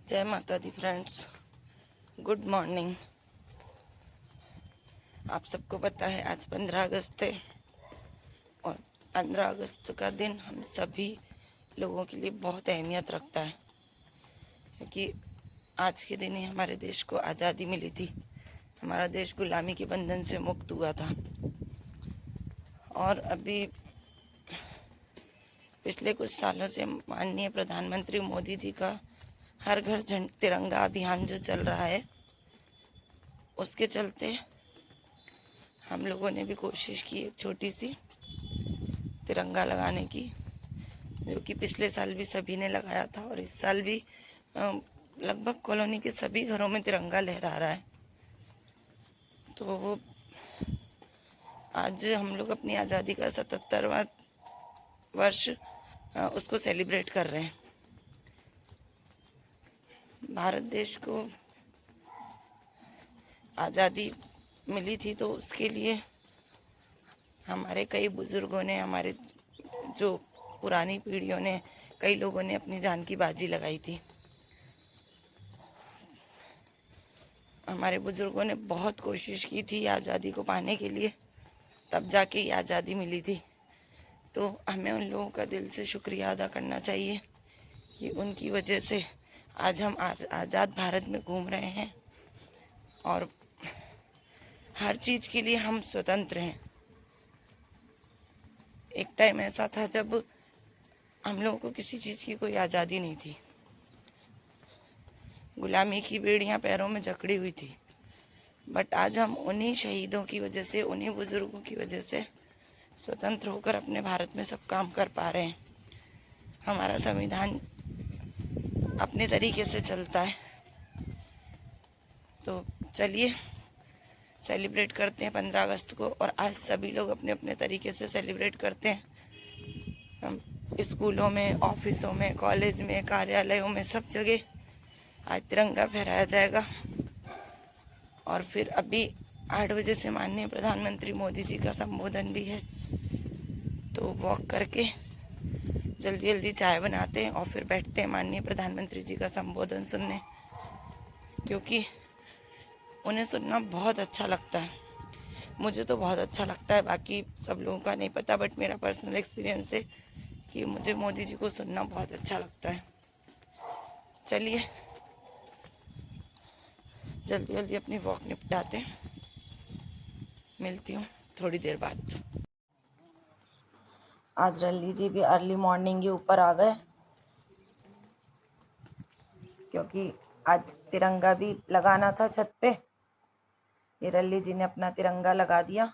जय माता दी friends, good morning. आप सबको पता है आज 15 अगस्त है और 15 अगस्त का दिन हम सभी लोगों के लिए बहुत अहमियत रखता है, क्योंकि आज के दिन ही हमारे देश को आज़ादी मिली थी। हमारा देश गुलामी के बंधन से मुक्त हुआ था और अभी पिछले कुछ सालों से माननीय प्रधानमंत्री मोदी जी का हर घर तिरंगा अभियान जो चल रहा है, उसके चलते हम लोगों ने भी कोशिश की एक छोटी सी तिरंगा लगाने की, जो कि पिछले साल भी सभी ने लगाया था और इस साल भी लगभग कॉलोनी के सभी घरों में तिरंगा लहरा रहा है। तो वो आज हम लोग अपनी आज़ादी का 77वां वर्ष उसको सेलिब्रेट कर रहे हैं। भारत देश को आज़ादी मिली थी तो उसके लिए हमारे कई बुज़ुर्गों ने, हमारे जो पुरानी पीढ़ियों ने, कई लोगों ने अपनी जान की बाजी लगाई थी। हमारे बुज़ुर्गों ने बहुत कोशिश की थी आज़ादी को पाने के लिए, तब जाके ये आज़ादी मिली थी। तो हमें उन लोगों का दिल से शुक्रिया अदा करना चाहिए कि उनकी वजह से आज हम आज़ाद भारत में घूम रहे हैं और हर चीज़ के लिए हम स्वतंत्र हैं। एक टाइम ऐसा था जब हम लोगों को किसी चीज़ की कोई आज़ादी नहीं थी, गुलामी की बेड़ियां पैरों में जकड़ी हुई थी। बट आज हम उन्हीं शहीदों की वजह से, उन्हीं बुज़ुर्गों की वजह से स्वतंत्र होकर अपने भारत में सब काम कर पा रहे हैं। हमारा संविधान अपने तरीके से चलता है। तो चलिए सेलिब्रेट करते हैं 15 अगस्त को, और आज सभी लोग अपने अपने तरीके से सेलिब्रेट करते हैं। हम स्कूलों में, ऑफिसों में, कॉलेज में, कार्यालयों में, सब जगह आज तिरंगा फहराया जाएगा। और फिर अभी 8 बजे से माननीय प्रधानमंत्री मोदी जी का संबोधन भी है, तो वॉक करके जल्दी जल्दी चाय बनाते हैं और फिर बैठते हैं माननीय प्रधानमंत्री जी का संबोधन सुनने, क्योंकि उन्हें सुनना बहुत अच्छा लगता है। मुझे तो बहुत अच्छा लगता है, बाकी सब लोगों का नहीं पता, बट मेरा पर्सनल एक्सपीरियंस है कि मुझे मोदी जी को सुनना बहुत अच्छा लगता है। चलिए जल्दी जल्दी अपनी वॉक निपटाते हैं, मिलती हूँ थोड़ी देर बाद। आज रल्ली जी भी अर्ली मॉर्निंग ही ऊपर आ गए, क्योंकि आज तिरंगा भी लगाना था छत पे। ये रल्ली जी ने अपना तिरंगा लगा दिया।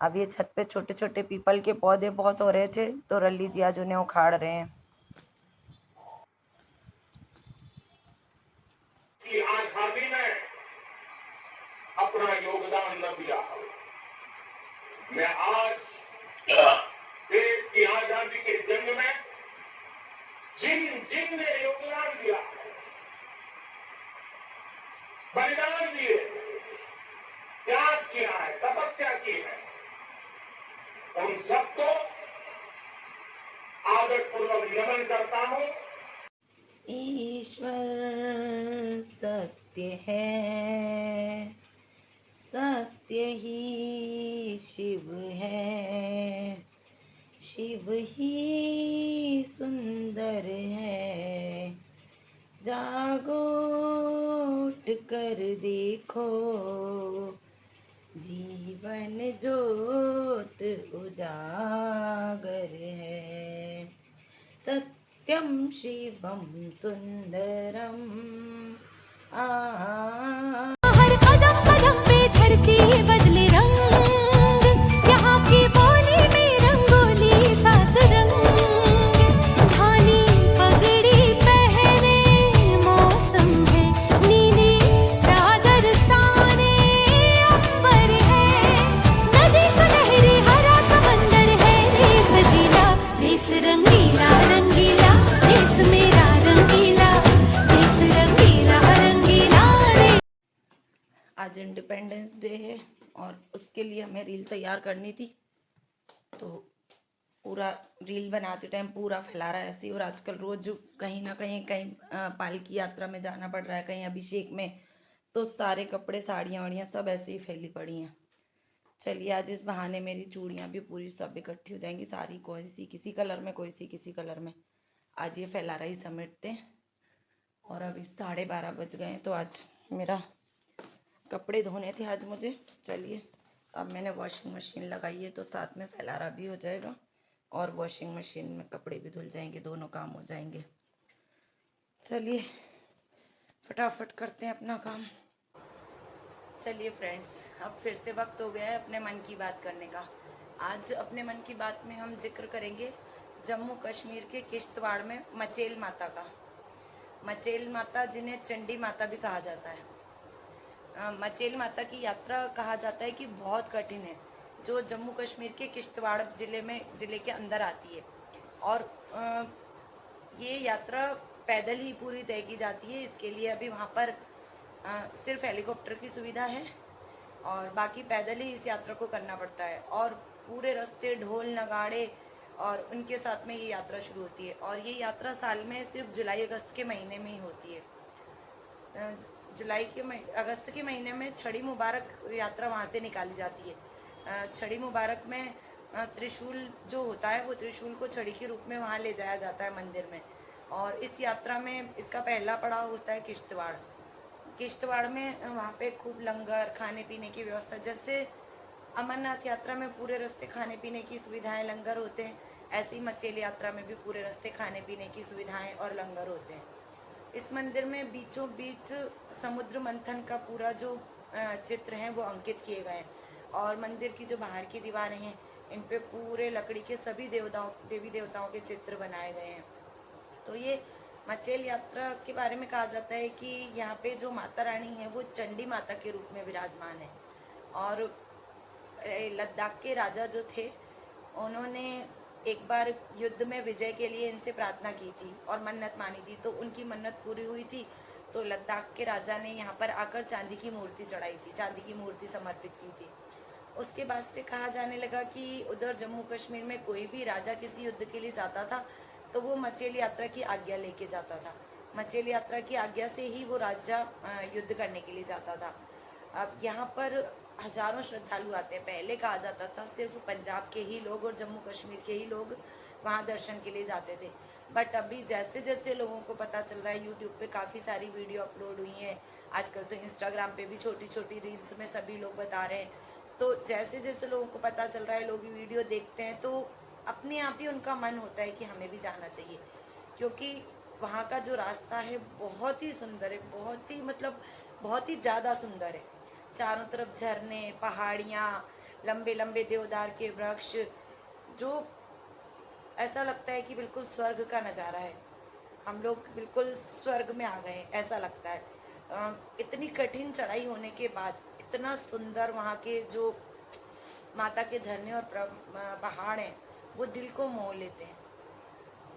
अब ये छत पे छोटे छोटे पीपल के पौधे बहुत हो रहे थे, तो रल्ली जी आज उन्हें उखाड़ रहे हैं। आज़ादी में अपना योगदान न दिया हो। मैं आज देश की आजादी के जंग में जिन जिन ने योगदान दिया, बलिदान दिए, त्याग किया है, तपस्या की है, उन सबको आदरपूर्वक नमन करता हूं। ईश्वर सत्य है, सत्य ही शिव है, शिव ही सुंदर है। जागो उठ कर देखो, जीवन ज्योत उजागर है। सत्यम शिवम सुंदरम। हर कदम कदम पे धरती बदले रंग, यहाँ की बोली में रंगोली सात रंग। धानी पगड़ी पहने मौसम है, नीली चादर ताने अंबर है। नदी सुनहरी हरा समंदर है, देश गीला देश रंगीला रंगीला, देश मेरा रंगीला, देश रंगीला रंगीला। आज इंडिपेंडेंस डे है और उसके लिए हमें रील तैयार करनी थी, तो पूरा रील बनाते टाइम पूरा फैला रहा है ऐसे ही। और आजकल रोज कहीं ना कहीं पालकी यात्रा में जाना पड़ रहा है, कहीं अभिषेक में, तो सारे कपड़े साड़ियाँ वाड़ियाँ सब ऐसे ही फैली पड़ी हैं। चलिए आज इस बहाने मेरी चूड़ियाँ भी पूरी सब इकट्ठी हो जाएंगी, सारी कोई सी किसी कलर में, कोई सी किसी कलर में। आज ये फैला रही समेटते हैं। और अभी 12:30 बज गए हैं, तो आज मेरा कपड़े धोने थे आज मुझे। चलिए अब मैंने वॉशिंग मशीन लगाई है, तो साथ में फैलारा भी हो जाएगा और वॉशिंग मशीन में कपड़े भी धुल जाएंगे, दोनों काम हो जाएंगे। चलिए फटाफट करते हैं अपना काम। चलिए फ्रेंड्स, अब फिर से वक्त हो गया है अपने मन की बात करने का। आज अपने मन की बात में हम जिक्र करेंगे जम्मू कश्मीर के किश्तवाड़ में मचेल माता का। मचेल माता, जिन्हें चंडी माता भी कहा जाता है। मचेल माता की यात्रा कहा जाता है कि बहुत कठिन है, जो जम्मू कश्मीर के किश्तवाड़ ज़िले के अंदर आती है। और ये यात्रा पैदल ही पूरी तय की जाती है। इसके लिए अभी वहाँ पर सिर्फ हेलीकॉप्टर की सुविधा है और बाकी पैदल ही इस यात्रा को करना पड़ता है। और पूरे रास्ते ढोल नगाड़े और उनके साथ में ये यात्रा शुरू होती है। और ये यात्रा साल में सिर्फ जुलाई अगस्त के महीने में ही होती है। अगस्त के महीने में छड़ी मुबारक यात्रा वहाँ से निकाली जाती है। छड़ी मुबारक में त्रिशूल जो होता है, वो त्रिशूल को छड़ी के रूप में वहाँ ले जाया जाता है मंदिर में। और इस यात्रा में इसका पहला पड़ाव होता है किश्तवाड़। किश्तवाड़ में वहाँ पे खूब लंगर, खाने पीने की व्यवस्था, जैसे अमरनाथ यात्रा में पूरे रास्ते खाने पीने की सुविधाएं, लंगर होते हैं, ऐसे ही मचेल यात्रा में भी पूरे रास्ते खाने पीने की सुविधाएं और लंगर होते हैं। इस मंदिर में बीचों बीच समुद्र मंथन का पूरा जो चित्र है वो अंकित किए गए हैं। और मंदिर की जो बाहर की दीवारें हैं, इन पे पूरे लकड़ी के सभी देवी देवताओं के चित्र बनाए गए हैं। तो ये मचेल यात्रा के बारे में कहा जाता है कि यहाँ पे जो माता रानी है वो चंडी माता के रूप में विराजमान है। और लद्दाख के राजा जो थे, उन्होंने एक बार युद्ध में विजय के लिए इनसे प्रार्थना की थी और मन्नत मानी थी, तो उनकी मन्नत पूरी हुई थी। तो लद्दाख के राजा ने यहाँ पर आकर चांदी की मूर्ति चढ़ाई थी, चांदी की मूर्ति समर्पित की थी। उसके बाद से कहा जाने लगा कि उधर जम्मू कश्मीर में कोई भी राजा किसी युद्ध के लिए जाता था तो वो मचेल यात्रा की आज्ञा लेके जाता था। मचेल यात्रा की आज्ञा से ही वो राजा युद्ध करने के लिए जाता था। अब यहाँ पर हजारों श्रद्धालु आते हैं। पहले कहा जाता था सिर्फ पंजाब के ही लोग और जम्मू कश्मीर के ही लोग वहाँ दर्शन के लिए जाते थे, बट अभी जैसे जैसे लोगों को पता चल रहा है, यूट्यूब पे काफ़ी सारी वीडियो अपलोड हुई हैं, आजकल तो इंस्टाग्राम पे भी छोटी छोटी रील्स में सभी लोग बता रहे हैं। तो जैसे जैसे लोगों को पता चल रहा है, लोग वीडियो देखते हैं, तो अपने आप ही उनका मन होता है कि हमें भी जाना चाहिए, क्योंकि वहाँ का जो रास्ता है बहुत ही सुंदर है, बहुत ही ज़्यादा सुंदर है। चारों तरफ झरने, पहाड़ियाँ, लंबे लंबे देवदार के वृक्ष, जो ऐसा लगता है कि बिल्कुल स्वर्ग का नज़ारा है। हम लोग बिल्कुल स्वर्ग में आ गए ऐसा लगता है। इतनी कठिन चढ़ाई होने के बाद इतना सुंदर वहाँ के जो माता के झरने और पहाड़ हैं, वो दिल को मोह लेते हैं।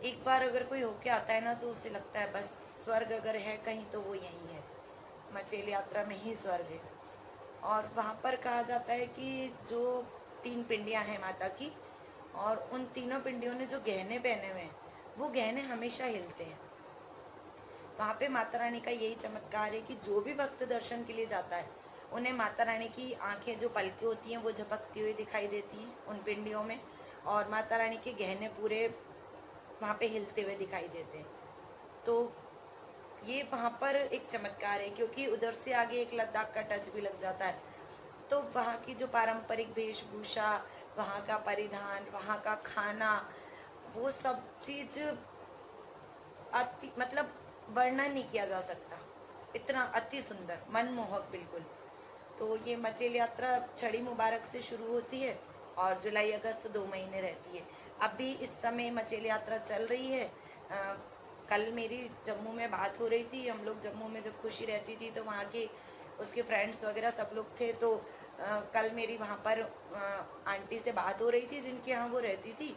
एक बार अगर कोई होके आता है ना, तो उसे लगता है बस स्वर्ग अगर है कहीं तो वो यहीं है, मचेल यात्रा में ही स्वर्ग है। और वहाँ पर कहा जाता है कि जो 3 पिंडियाँ हैं माता की, और उन तीनों पिंडियों ने जो गहने पहने हुए हैं, वो गहने हमेशा हिलते हैं। वहाँ पे माता रानी का यही चमत्कार है कि जो भी भक्त दर्शन के लिए जाता है, उन्हें माता रानी की आंखें, जो पलकें होती हैं, वो झपकती हुई दिखाई देती हैं उन पिंडियों में, और माता रानी के गहने पूरे वहाँ पे हिलते हुए दिखाई देते हैं। तो ये वहाँ पर एक चमत्कार है, क्योंकि उधर से आगे एक लद्दाख का टच भी लग जाता है। तो वहाँ की जो पारंपरिक वेशभूषा, वहाँ का परिधान, वहाँ का खाना, वो सब चीज़ वर्णन नहीं किया जा सकता, इतना अति सुंदर, मनमोहक बिल्कुल। तो ये मचेल यात्रा छड़ी मुबारक से शुरू होती है और जुलाई अगस्त 2 महीने रहती है। अभी इस समय मचेल यात्रा चल रही है। कल मेरी जम्मू में बात हो रही थी। हम लोग जम्मू में जब खुशी रहती थी तो वहाँ के उसके फ्रेंड्स वगैरह सब लोग थे। तो कल मेरी वहाँ पर आंटी से बात हो रही थी जिनके यहाँ वो रहती थी।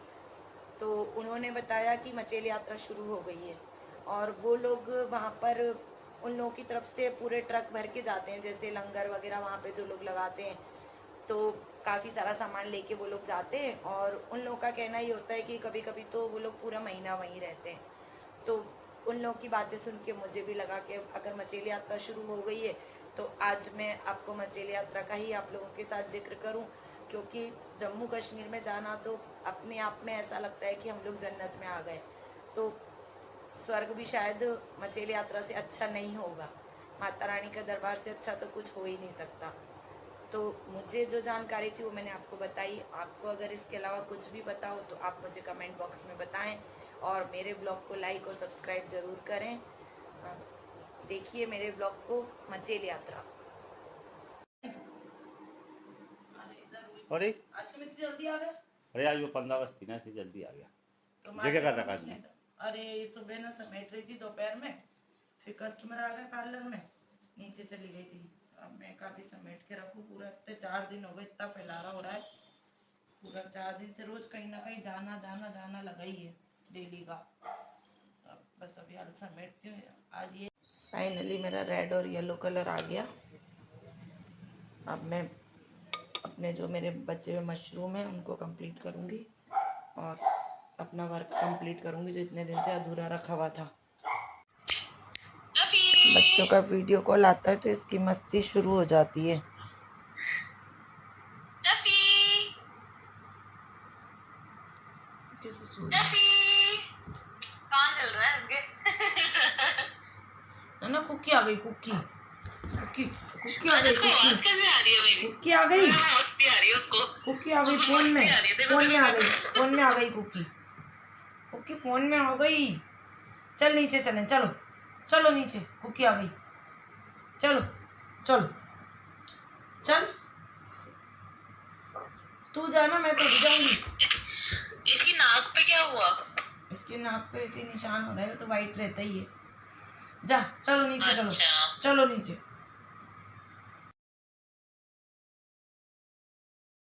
तो उन्होंने बताया कि मचेल यात्रा शुरू हो गई है और वो लोग वहाँ पर उन लोगों की तरफ से पूरे ट्रक भर के जाते हैं, जैसे लंगर वगैरह वहाँ पे जो लोग लगाते हैं। तो काफ़ी सारा सामान लेके वो लोग जाते हैं और उन लोगों का कहना ये होता है कि कभी कभी तो वो लोग पूरा महीना वहीं रहते हैं। तो उन लोगों की बातें सुन के मुझे भी लगा कि अगर मचेल यात्रा शुरू हो गई है तो आज मैं आपको मचेल यात्रा का ही आप लोगों के साथ जिक्र करूं, क्योंकि जम्मू कश्मीर में जाना तो अपने आप में ऐसा लगता है कि हम लोग जन्नत में आ गए। तो स्वर्ग भी शायद मचेल यात्रा से अच्छा नहीं होगा, माता रानी का दरबार से अच्छा तो कुछ हो ही नहीं सकता। तो मुझे जो जानकारी थी वो मैंने आपको बताई। आपको अगर इसके अलावा कुछ भी पता हो तो आप मुझे कमेंट बॉक्स में बताएं और मेरे ब्लॉग को लाइक और सब्सक्राइब ज़रूर करें। देखिए मेरे ब्लॉग को मचेल यात्रा। अरे आज तुम इतनी जल्दी आ गए? अरे आज वो 15 अगस्त थी ना, इसलिए जल्दी आ गया। तो मुझे क्या कर रखा तुमने? अरे सुबह ना समेट रही थी दोपहर में, फिर कस्टमर आ गए पार्लर में, नीचे चली गई थी। अब मैं काफ़ी समेट के रखूँ पूरा। इतने 4 दिन हो गए, इतना फैलारा हो रहा है पूरा। 4 दिन से रोज कहीं ना कहीं जाना जाना जाना लगा ही है डेली का। अब बस अभी हाल समेटती हूँ। आज ये फाइनली मेरा रेड और येलो कलर आ गया। अब मैं अपने जो मेरे बचे हुए मशरूम हैं उनको कंप्लीट करूँगी और अपना वर्क कंप्लीट करूँगी जो इतने दिन से अधूरा रखा हुआ था। बच्चों का वीडियो कॉल आता है तो इसकी मस्ती शुरू हो जाती है। ना कुकी आ गई, कुकी कुकी कुकी आ गई, कुकी आ गई, कुकी आ गई फोन में आ गई, फोन में आ गई कुकी, कुकी फोन में आ गई। चल नीचे चलें, चलो चलो नीचे, कुकी आ गई, चलो चलो चल, तू जाना मैं तो जाऊंगी। इसकी नाक पे क्या हुआ? इसके नाक पे ऐसे निशान हो रहे हैं, तो वाइट रहता ही है। जा चलो नीचे, चलो चलो नीचे।